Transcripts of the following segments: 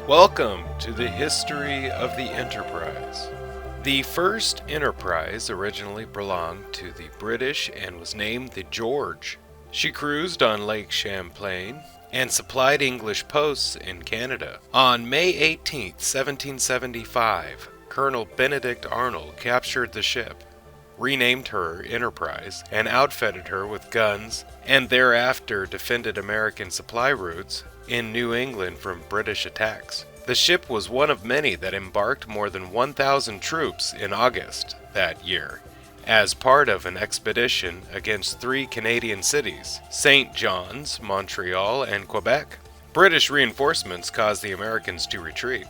Welcome to the history of the Enterprise. The first Enterprise originally belonged to the British and was named the George. She cruised on Lake Champlain and supplied English posts in Canada. On May 18, 1775, Colonel Benedict Arnold captured the ship, renamed her Enterprise, and outfitted her with guns, and thereafter defended American supply routes in New England from British attacks. The ship was one of many that embarked more than 1,000 troops in August that year as part of an expedition against 3 Canadian cities, St. John's, Montreal, and Quebec. British reinforcements caused the Americans to retreat.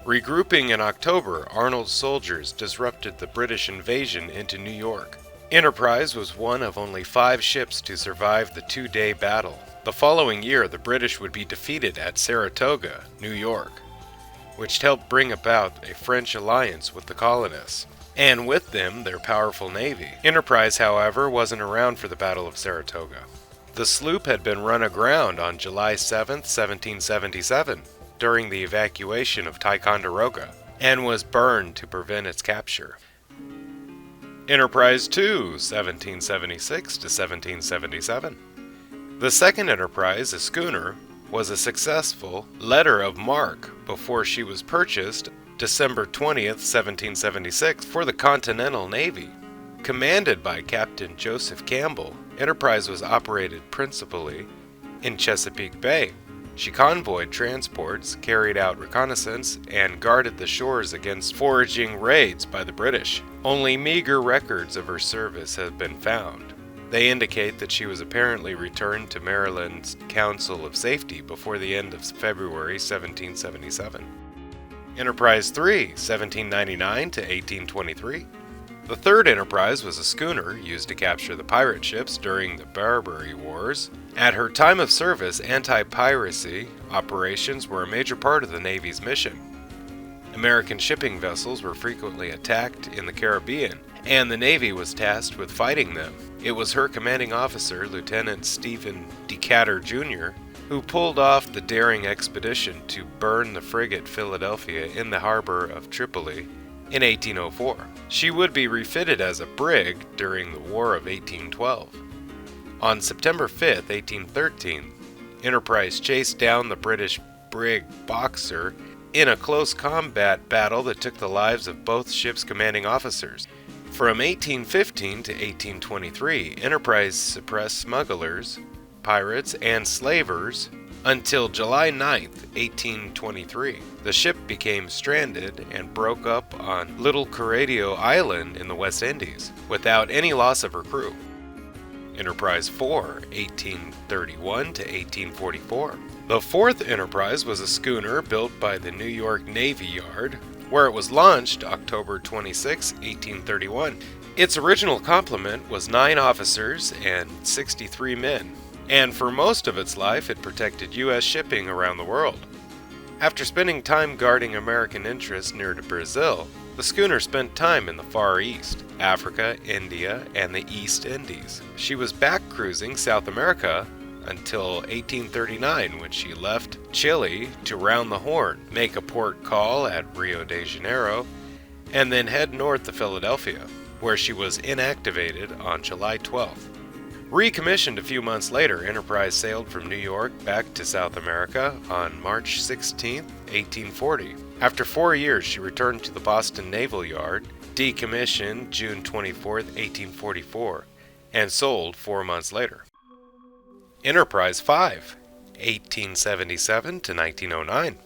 Regrouping in October, Arnold's soldiers disrupted the British invasion into New York. Enterprise was one of only 5 ships to survive the 2-day battle. The following year, the British would be defeated at Saratoga, New York, which helped bring about a French alliance with the colonists, and with them their powerful navy. Enterprise, however, wasn't around for the Battle of Saratoga. The sloop had been run aground on July 7, 1777, during the evacuation of Ticonderoga, and was burned to prevent its capture. Enterprise II, 1776 to 1777. The second Enterprise, a schooner, was a successful letter of marque before she was purchased December 20th, 1776 for the Continental Navy. Commanded by Captain Joseph Campbell, Enterprise was operated principally in Chesapeake Bay. She convoyed transports, carried out reconnaissance, and guarded the shores against foraging raids by the British. Only meager records of her service have been found. They indicate that she was apparently returned to Maryland's Council of Safety before the end of February 1777. Enterprise III, 1799 to 1823. The third Enterprise was a schooner used to capture the pirate ships during the Barbary Wars. At her time of service, anti-piracy operations were a major part of the Navy's mission. American shipping vessels were frequently attacked in the Caribbean, and the Navy was tasked with fighting them. It was her commanding officer, Lieutenant Stephen Decatur Jr., who pulled off the daring expedition to burn the frigate Philadelphia in the harbor of Tripoli in 1804. She would be refitted as a brig during the War of 1812. On September 5, 1813, Enterprise chased down the British brig Boxer in a close combat battle that took the lives of both ships' commanding officers. From 1815 to 1823, Enterprise suppressed smugglers, pirates, and slavers until July 9, 1823. The ship became stranded and broke up on Little Corradino Island in the West Indies, without any loss of her crew. Enterprise IV, 1831 to 1844. The fourth Enterprise was a schooner built by the New York Navy Yard, where it was launched October 26, 1831. Its original complement was 9 officers and 63 men, and for most of its life it protected U.S. shipping around the world. After spending time guarding American interests near to Brazil, the schooner spent time in the Far East, Africa, India, and the East Indies. She was back cruising South America until 1839, when she left Chile to round the Horn, make a port call at Rio de Janeiro, and then head north to Philadelphia, where she was inactivated on July 12th. Recommissioned a few months later, Enterprise sailed from New York back to South America on March 16, 1840. After 4 years, she returned to the Boston Naval Yard, decommissioned June 24, 1844, and sold 4 months later. Enterprise V, 1877 to 1909.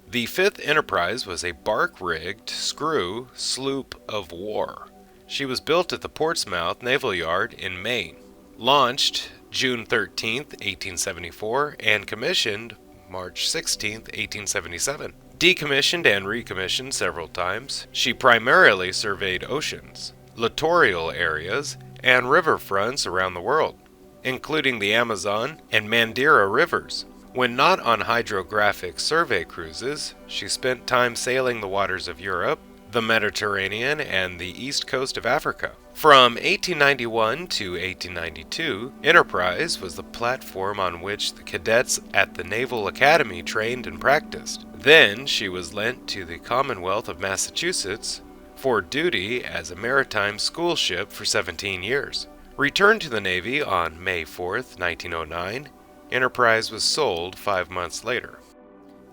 The fifth Enterprise was a bark-rigged screw sloop of war. She was built at the Portsmouth Naval Yard in Maine, launched June 13, 1874, and commissioned March 16, 1877. Decommissioned and recommissioned several times, she primarily surveyed oceans, littoral areas, and riverfronts around the world, including the Amazon and Mandara rivers. When not on hydrographic survey cruises, she spent time sailing the waters of Europe, the Mediterranean, and the east coast of Africa. From 1891 to 1892, Enterprise was the platform on which the cadets at the Naval Academy trained and practiced. Then she was lent to the Commonwealth of Massachusetts for duty as a maritime school ship for 17 years. Returned to the Navy on May 4, 1909, Enterprise was sold 5 months later.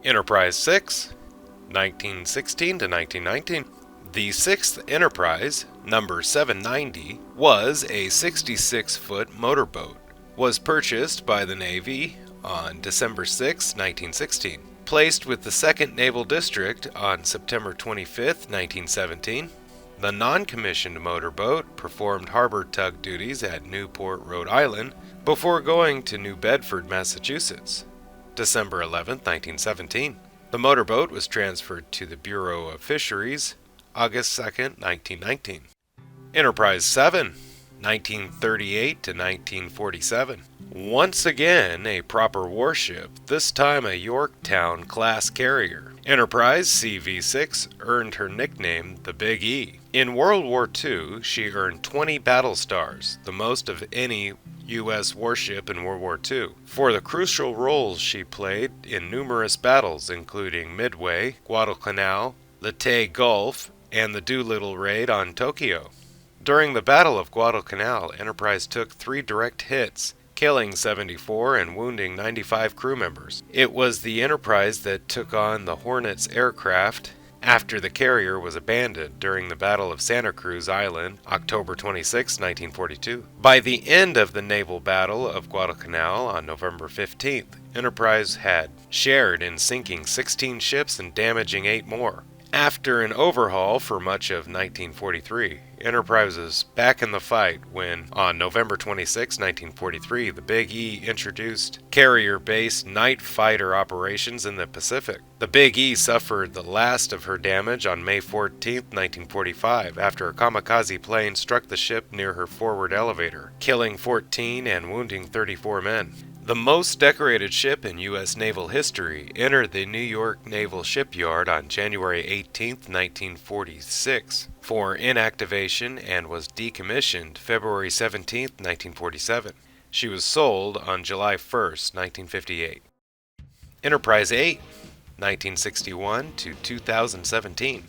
Enterprise 6, 1916 to 1919. The 6th Enterprise, number 790, was a 66-foot motorboat. Was purchased by the Navy on December 6, 1916. Placed with the 2nd Naval District on September 25, 1917. The non-commissioned motorboat performed harbor tug duties at Newport, Rhode Island, before going to New Bedford, Massachusetts, December 11, 1917. The motorboat was transferred to the Bureau of Fisheries, August 2, 1919. Enterprise 7, 1938 to 1947. Once again, a proper warship, this time a Yorktown-class carrier. Enterprise CV-6 earned her nickname the Big E. In World War II, she earned 20 battle stars, the most of any U.S. warship in World War II, for the crucial roles she played in numerous battles, including Midway, Guadalcanal, Leyte Gulf, and the Doolittle raid on Tokyo. During the Battle of Guadalcanal, Enterprise took 3 direct hits, killing 74 and wounding 95 crew members. It was the Enterprise that took on the Hornets aircraft after the carrier was abandoned during the Battle of Santa Cruz Island, October 26, 1942. By the end of the naval battle of Guadalcanal on November 15th, Enterprise had shared in sinking 16 ships and damaging 8 more. After an overhaul for much of 1943, Enterprise was back in the fight when, on November 26, 1943, the Big E introduced carrier-based night fighter operations in the Pacific. The Big E suffered the last of her damage on May 14, 1945, after a kamikaze plane struck the ship near her forward elevator, killing 14 and wounding 34 men. The most decorated ship in U.S. naval history entered the New York Naval Shipyard on January 18, 1946, for inactivation and was decommissioned February 17, 1947. She was sold on July 1, 1958. Enterprise 8, 1961 to 2017.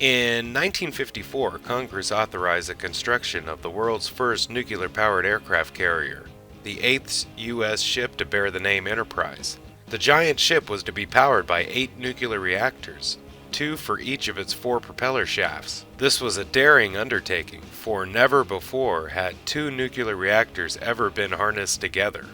In 1954, Congress authorized the construction of the world's first nuclear-powered aircraft carrier, the 8th U.S. ship to bear the name Enterprise. The giant ship was to be powered by 8 nuclear reactors, 2 for each of its 4 propeller shafts. This was a daring undertaking, for never before had 2 nuclear reactors ever been harnessed together.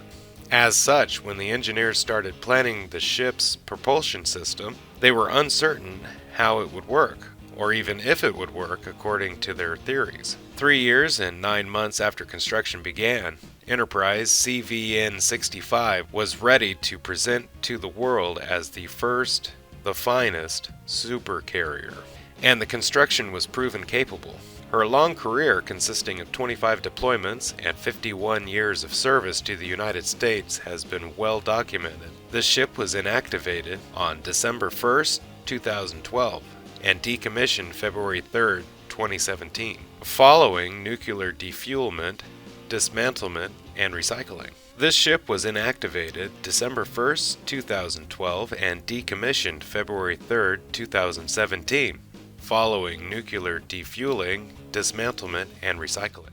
As such, when the engineers started planning the ship's propulsion system, they were uncertain how it would work, or even if it would work according to their theories. 3 years and 9 months after construction began, Enterprise CVN-65 was ready to present to the world as the first, the finest, supercarrier, and the construction was proven capable. Her long career, consisting of 25 deployments and 51 years of service to the United States, has been well documented. The ship was inactivated on December 1, 2012, and decommissioned February 3, 2017, following nuclear defuelment, dismantlement, and recycling. This ship was inactivated December 1, 2012, and decommissioned February 3, 2017, following nuclear defueling, dismantlement, and recycling.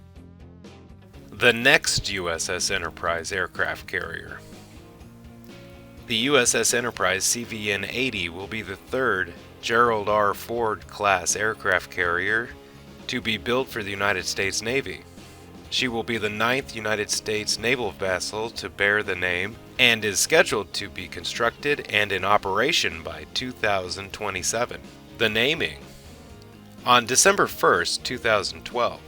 The next USS Enterprise aircraft carrier. The USS Enterprise CVN-80 will be the 3rd Gerald R. Ford-class aircraft carrier to be built for the United States Navy. She will be the 9th United States naval vessel to bear the name and is scheduled to be constructed and in operation by 2027. The naming. On December 1, 2012,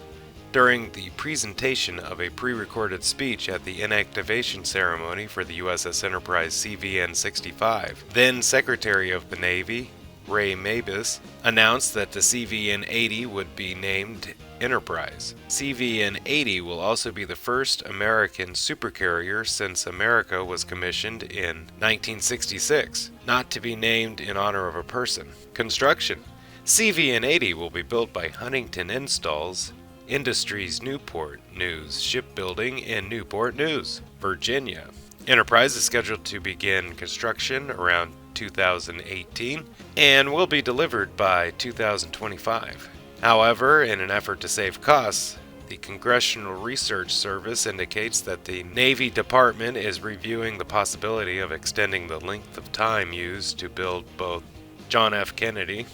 during the presentation of a pre-recorded speech at the inactivation ceremony for the USS Enterprise CVN-65, then Secretary of the Navy, Ray Mabus, announced that the CVN-80 would be named Enterprise. CVN-80 will also be the first American supercarrier since America was commissioned in 1966, not to be named in honor of a person. Construction. CVN-80 will be built by Huntington Installs Industries Newport News Shipbuilding in Newport News, Virginia. Enterprise is scheduled to begin construction around 2018 and will be delivered by 2025. However, in an effort to save costs, the Congressional Research Service indicates that the Navy Department is reviewing the possibility of extending the length of time used to build both John F. Kennedy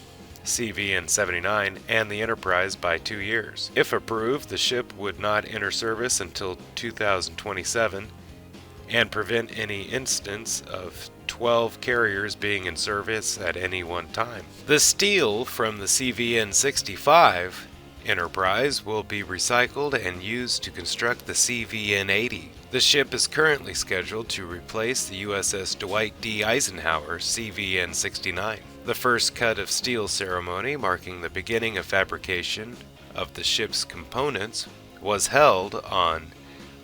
CVN-79 and the Enterprise by 2 years. If approved, the ship would not enter service until 2027 and prevent any instance of 12 carriers being in service at any one time. The steel from the CVN-65 Enterprise will be recycled and used to construct the CVN-80. The ship is currently scheduled to replace the USS Dwight D. Eisenhower CVN-69. The first cut of steel ceremony, marking the beginning of fabrication of the ship's components, was held on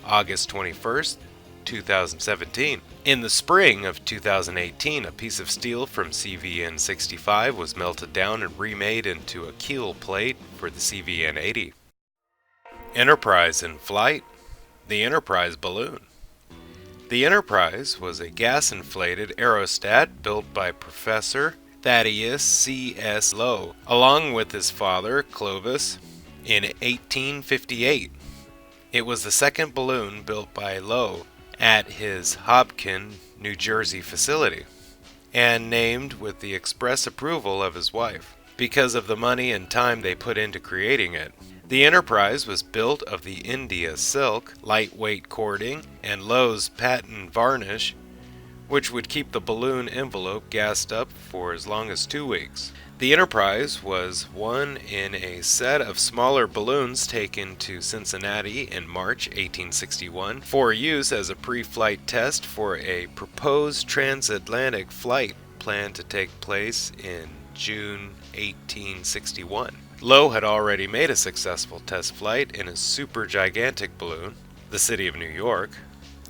August 21st, 2017. In the spring of 2018, a piece of steel from CVN-65 was melted down and remade into a keel plate for the CVN-80. Enterprise in flight. The Enterprise balloon. The Enterprise was a gas-inflated aerostat built by Professor Thaddeus C.S. Lowe, along with his father, Clovis, in 1858. It was the second balloon built by Lowe at his Hopkin, New Jersey facility, and named with the express approval of his wife, because of the money and time they put into creating it. The Enterprise was built of the India silk, lightweight cording, and Lowe's patent varnish, which would keep the balloon envelope gassed up for as long as 2 weeks. The Enterprise was one in a set of smaller balloons taken to Cincinnati in March 1861 for use as a pre-flight test for a proposed transatlantic flight planned to take place in June 1861. Lowe had already made a successful test flight in a supergigantic balloon, the City of New York,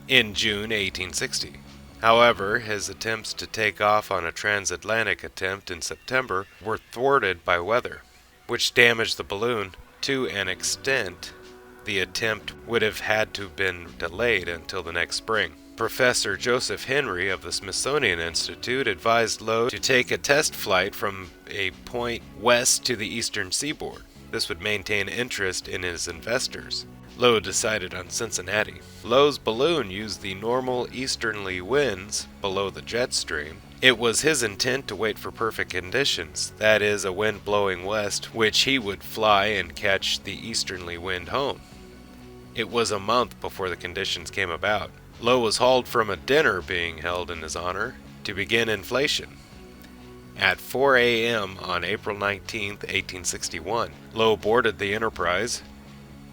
in June 1860. However, his attempts to take off on a transatlantic attempt in September were thwarted by weather, which damaged the balloon to an extent the attempt would have had to have been delayed until the next spring. Professor Joseph Henry of the Smithsonian Institute advised Lowe to take a test flight from a point west to the eastern seaboard. This would maintain interest in his investors. Lowe decided on Cincinnati. Lowe's balloon used the normal easterly winds below the jet stream. It was his intent to wait for perfect conditions, that is, a wind blowing west, which he would fly and catch the easterly wind home. It was a month before the conditions came about. Lowe was hauled from a dinner being held in his honor to begin inflation. At 4 a.m. on April 19, 1861, Lowe boarded the Enterprise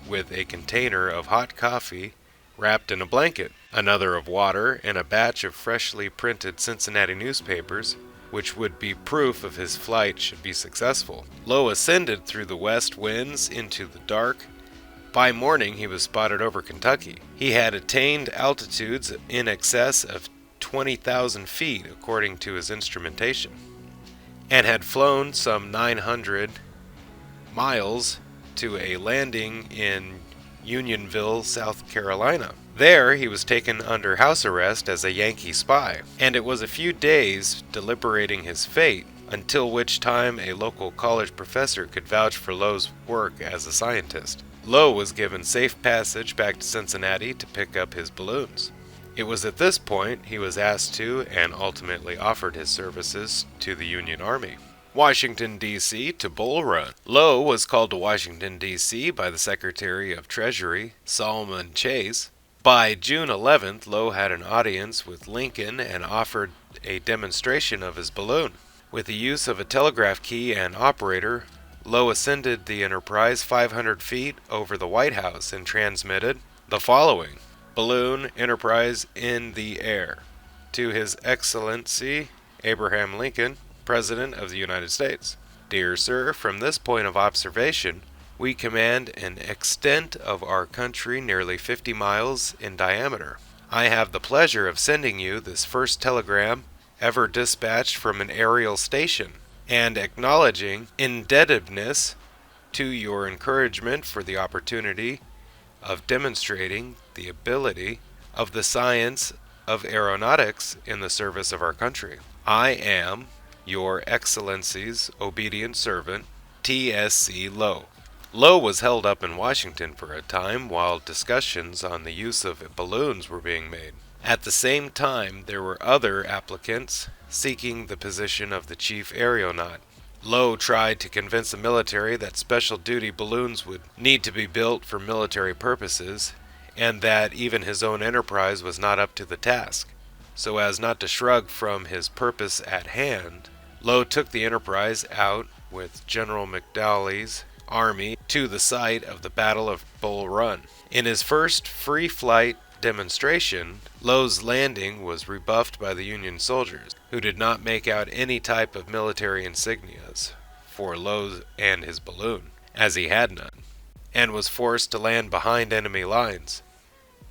with a container of hot coffee wrapped in a blanket, another of water, and a batch of freshly printed Cincinnati newspapers, which would be proof of his flight should be successful. Lowe ascended through the west winds into the dark. By morning, he was spotted over Kentucky. He had attained altitudes in excess of 20,000 feet, according to his instrumentation, and had flown some 900 miles to a landing in Unionville, South Carolina. There, he was taken under house arrest as a Yankee spy, and it was a few days deliberating his fate, until which time a local college professor could vouch for Lowe's work as a scientist. Lowe was given safe passage back to Cincinnati to pick up his balloons. It was at this point he was asked to, and ultimately offered his services to, the Union Army. Washington, D.C. to Bull Run. Lowe was called to Washington, D.C. by the Secretary of Treasury, Salmon Chase. By June 11th, Lowe had an audience with Lincoln and offered a demonstration of his balloon. With the use of a telegraph key and operator, Lowe ascended the Enterprise 500 feet over the White House and transmitted the following: Balloon Enterprise in the air. To His Excellency Abraham Lincoln, President of the United States. Dear Sir, from this point of observation, we command an extent of our country nearly 50 miles in diameter. I have the pleasure of sending you this first telegram ever dispatched from an aerial station, and acknowledging indebtedness to your encouragement for the opportunity of demonstrating the ability of the science of aeronautics in the service of our country. I am, Your Excellency's obedient servant, T.S.C. Lowe. Lowe was held up in Washington for a time while discussions on the use of balloons were being made. At the same time, there were other applicants seeking the position of the chief aeronaut. Lowe tried to convince the military that special duty balloons would need to be built for military purposes, and that even his own Enterprise was not up to the task. So as not to shrug from his purpose at hand, Lowe took the Enterprise out with General McDowell's army to the site of the Battle of Bull Run. In his first free flight demonstration, Lowe's landing was rebuffed by the Union soldiers, who did not make out any type of military insignias for Lowe and his balloon, as he had none, and was forced to land behind enemy lines.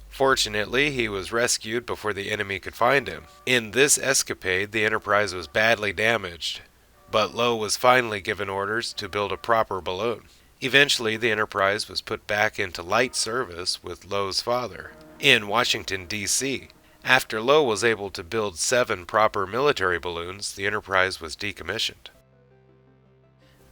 Fortunately, he was rescued before the enemy could find him. In this escapade, the Enterprise was badly damaged, but Lowe was finally given orders to build a proper balloon. Eventually, the Enterprise was put back into light service with Lowe's father in Washington, D.C. After Lowe was able to build 7 proper military balloons, the Enterprise was decommissioned.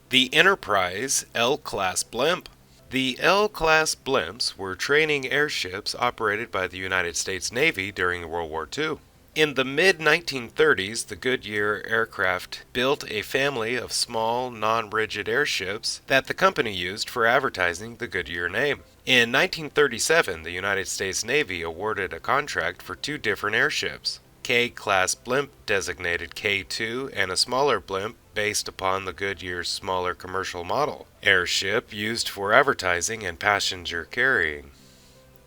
The Enterprise L-Class Blimp. The L-Class blimps were training airships operated by the United States Navy during World War II. In the mid-1930s, the Goodyear Aircraft built a family of small, non-rigid airships that the company used for advertising the Goodyear name. In 1937, the United States Navy awarded a contract for 2 different airships, K-Class blimp designated K2 and a smaller blimp based upon the Goodyear's smaller commercial model airship used for advertising and passenger carrying.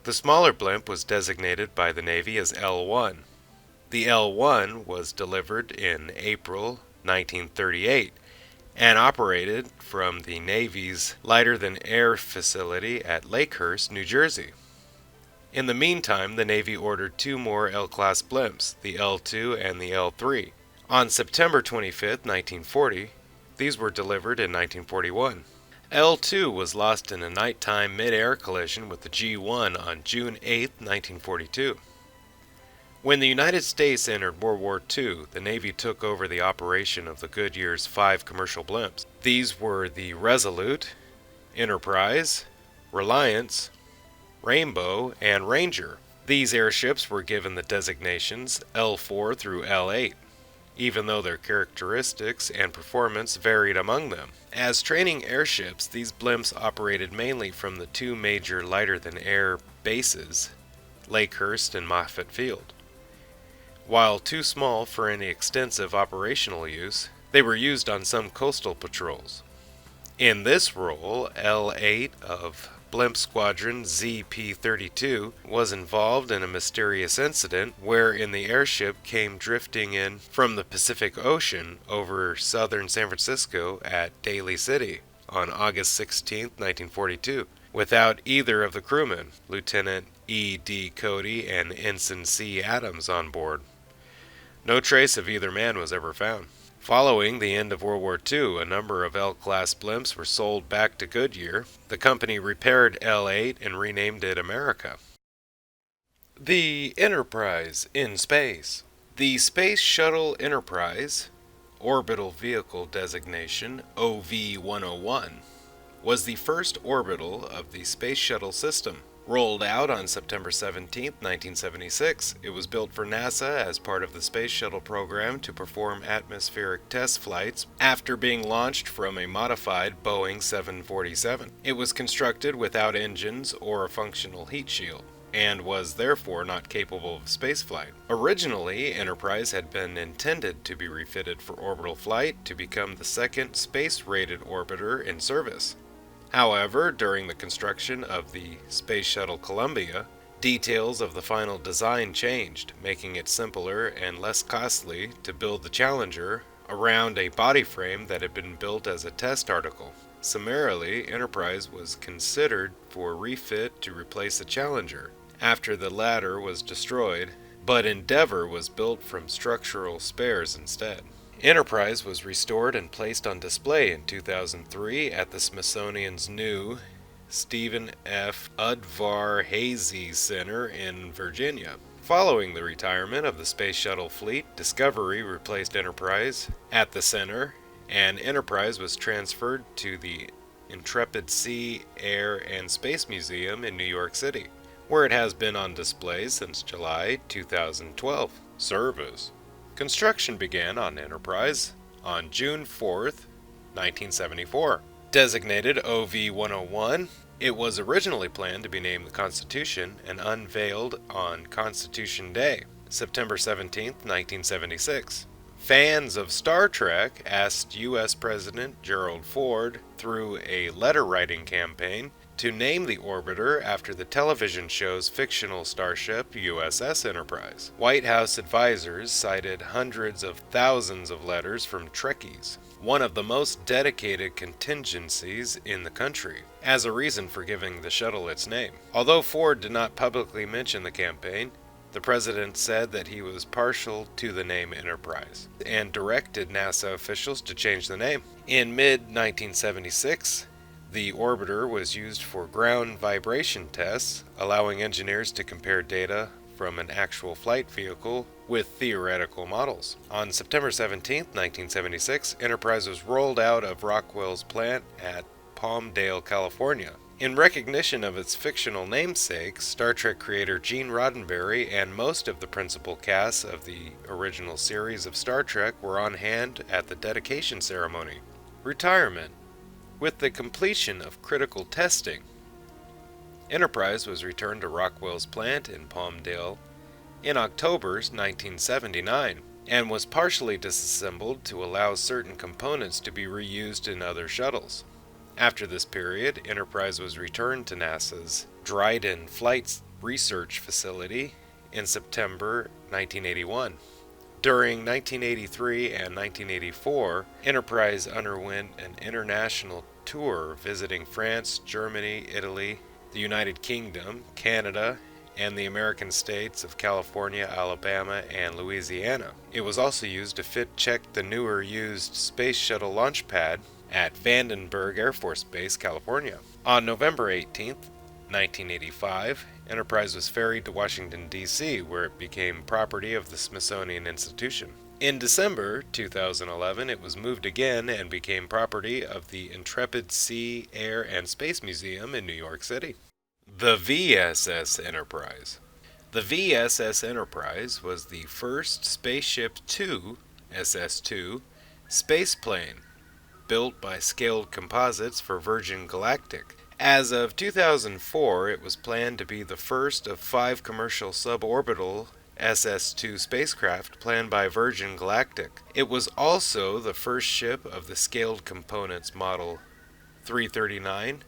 The smaller blimp was designated by the Navy as L1. The L1 was delivered in April 1938 and operated from the Navy's lighter-than-air facility at Lakehurst, New Jersey. In the meantime, the Navy ordered 2 more L-Class blimps, the L2 and the L3. On September 25, 1940, these were delivered in 1941. L2 was lost in a nighttime mid-air collision with the G1 on June 8, 1942. When the United States entered World War II, the Navy took over the operation of the Goodyear's 5 commercial blimps. These were the Resolute, Enterprise, Reliance, Rainbow, and Ranger. These airships were given the designations L4 through L8, even though their characteristics and performance varied among them. As training airships, these blimps operated mainly from the 2 major lighter-than-air bases, Lakehurst and Moffett Field. While too small for any extensive operational use, they were used on some coastal patrols. In this role, L8 of Blimp Squadron ZP-32 was involved in a mysterious incident wherein the airship came drifting in from the Pacific Ocean over southern San Francisco at Daly City on August 16, 1942, without either of the crewmen, Lieutenant E.D. Cody and Ensign C. Adams, on board. No trace of either man was ever found. Following the end of World War II, a number of L-Class blimps were sold back to Goodyear. The company repaired L8 and renamed it America. The Enterprise in space. The Space Shuttle Enterprise, orbital vehicle designation OV-101, was the first orbital of the Space Shuttle system. Rolled out on September 17, 1976, it was built for NASA as part of the Space Shuttle program to perform atmospheric test flights after being launched from a modified Boeing 747. It was constructed without engines or a functional heat shield, and was therefore not capable of spaceflight. Originally, Enterprise had been intended to be refitted for orbital flight to become the second space-rated orbiter in service. However, during the construction of the Space Shuttle Columbia, details of the final design changed, making it simpler and less costly to build the Challenger around a body frame that had been built as a test article. Summarily, Enterprise was considered for refit to replace the Challenger after the latter was destroyed, but Endeavour was built from structural spares instead. Enterprise was restored and placed on display in 2003 at the Smithsonian's new Stephen F. Udvar-Hazy Center in Virginia. Following the retirement of the Space Shuttle fleet, Discovery replaced Enterprise at the center, and Enterprise was transferred to the Intrepid Sea, Air, and Space Museum in New York City, where it has been on display since July 2012. Service. Construction began on Enterprise on June 4th, 1974. Designated OV-101, it was originally planned to be named the Constitution and unveiled on Constitution Day, September 17, 1976. Fans of Star Trek asked U.S. President Gerald Ford, through a letter-writing campaign, to name the orbiter after the television show's fictional starship USS Enterprise. White House advisors cited hundreds of thousands of letters from Trekkies, one of the most dedicated contingencies in the country, as a reason for giving the shuttle its name. Although Ford did not publicly mention the campaign, the president said that he was partial to the name Enterprise and directed NASA officials to change the name. In mid-1976, the orbiter was used for ground vibration tests, allowing engineers to compare data from an actual flight vehicle with theoretical models. On September 17, 1976, Enterprise was rolled out of Rockwell's plant at Palmdale, California. In recognition of its fictional namesake, Star Trek creator Gene Roddenberry and most of the principal cast of the original series of Star Trek were on hand at the dedication ceremony. Retirement. With the completion of critical testing, Enterprise was returned to Rockwell's plant in Palmdale in October 1979 and was partially disassembled to allow certain components to be reused in other shuttles. After this period, Enterprise was returned to NASA's Dryden Flight Research Facility in September 1981. During 1983 and 1984, Enterprise underwent an international tour visiting France, Germany, Italy, the United Kingdom, Canada, and the American states of California, Alabama, and Louisiana. It was also used to fit-check the newer used Space Shuttle launch pad at Vandenberg Air Force Base, California. On November 18, 1985, Enterprise was ferried to Washington, D.C., where it became property of the Smithsonian Institution. In December 2011, it was moved again and became property of the Intrepid Sea, Air, and Space Museum in New York City. The VSS Enterprise. The VSS Enterprise was the first Spaceship Two, SS-2, spaceplane built by Scaled Composites for Virgin Galactic. As of 2004, it was planned to be the first of 5 commercial suborbital SS-2 spacecraft planned by Virgin Galactic. It was also the first ship of the Scaled Components Model 339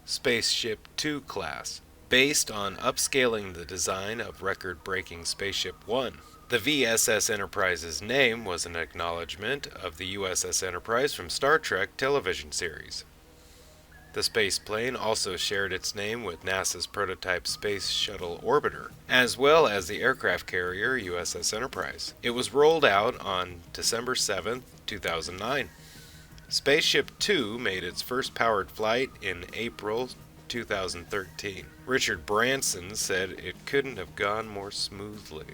Spaceship Two class, based on upscaling the design of record-breaking Spaceship One. The VSS Enterprise's name was an acknowledgement of the USS Enterprise from Star Trek television series. The spaceplane also shared its name with NASA's prototype Space Shuttle orbiter, as well as the aircraft carrier USS Enterprise. It was rolled out on December 7, 2009. Spaceship Two made its first powered flight in April 2013. Richard Branson said it couldn't have gone more smoothly.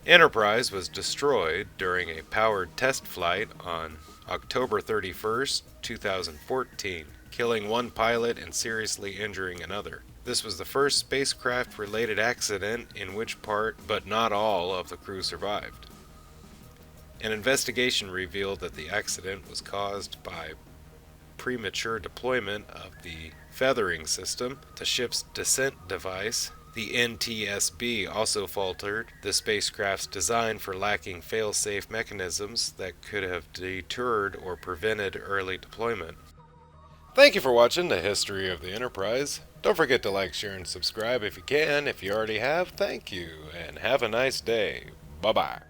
Enterprise was destroyed during a powered test flight on October 31, 2014, killing 1 pilot and seriously injuring another. This was the first spacecraft-related accident in which part, but not all, of the crew survived. An investigation revealed that the accident was caused by premature deployment of the feathering system, the ship's descent device. The NTSB also faltered the spacecraft's design for lacking fail-safe mechanisms that could have deterred or prevented early deployment. Thank you for watching the History of the Enterprise. Don't forget to like, share, and subscribe if you can. If you already have, thank you, and have a nice day. Bye-bye.